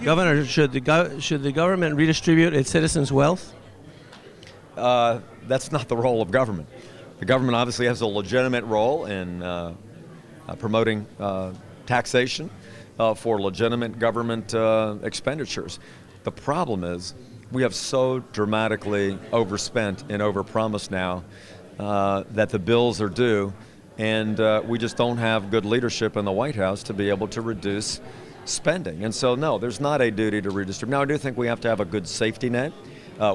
Governor, should the government redistribute its citizens' wealth? That's not the role of government. The government obviously has a legitimate role in promoting taxation for legitimate government expenditures. The problem is we have so dramatically overspent and overpromised now that the bills are due, and we just don't have good leadership in the White House to be able to reduce spending. And so, no, there's not a duty to redistribute. Now, I do think we have to have a good safety net.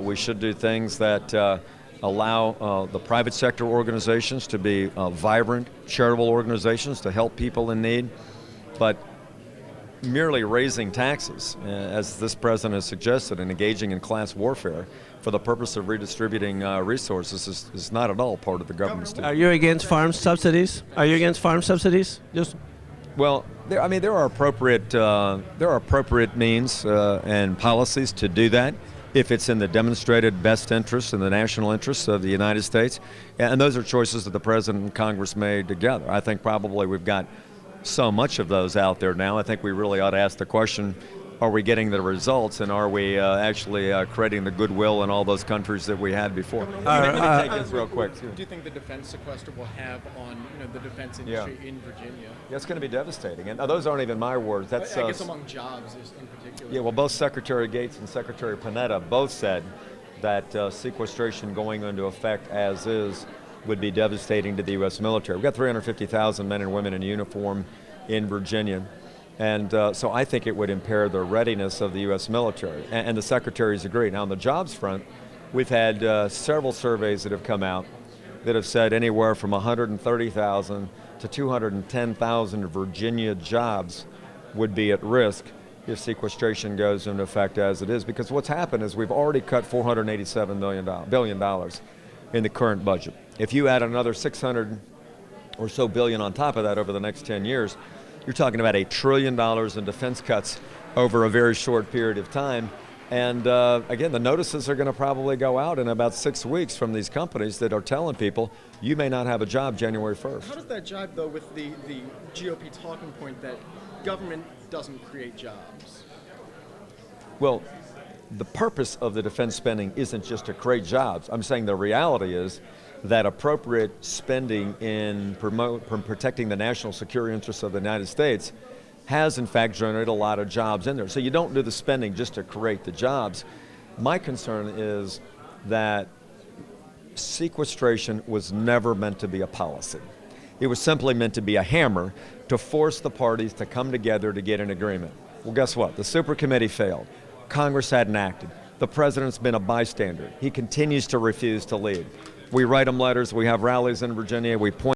We should do things that allow the private sector organizations to be vibrant, charitable organizations to help people in need. But merely raising taxes, as this president has suggested, and engaging in class warfare for the purpose of redistributing resources is not at all part of the government's duty. Are you against farm subsidies? Are you against farm subsidies? Well, there are appropriate means and policies to do that if it's in the demonstrated best interest and the national interests of the United States. And those are choices that the President and Congress made together. I think probably we've got so much of those out there now. I think we really ought to ask the question, are we getting the results, and are we actually creating the goodwill in all those countries that we had before? Let me take this real quick. Do you think the defense sequester will have on the defense industry in Virginia? Yeah, it's going to be devastating. And those aren't even my words. That's I guess among jobs in particular. Yeah, well, both Secretary Gates and Secretary Panetta both said that sequestration going into effect as is would be devastating to the U.S. military. We've got 350,000 men and women in uniform in Virginia. And so I think it would impair the readiness of the U.S. military. And the secretaries agree. Now, on the jobs front, we've had several surveys that have come out that have said anywhere from 130,000 to 210,000 Virginia jobs would be at risk if sequestration goes into effect as it is. Because what's happened is we've already cut $487 billion in the current budget. If you add another 600 or so billion on top of that over the next 10 years, you're talking about $1 trillion in defense cuts over a very short period of time. And again, the notices are going to probably go out in about 6 weeks from these companies that are telling people, you may not have a job January 1st. How does that jibe, though, with the GOP talking point that government doesn't create jobs? Well, the purpose of the defense spending isn't just to create jobs. I'm saying the reality is that appropriate spending in protecting the national security interests of the United States has in fact generated a lot of jobs in there. So you don't do the spending just to create the jobs. My concern is that sequestration was never meant to be a policy. It was simply meant to be a hammer to force the parties to come together to get an agreement. Well, guess what? The super committee failed. Congress hadn't acted. The president's been a bystander. He continues to refuse to lead. We write them letters, we have rallies in Virginia, we point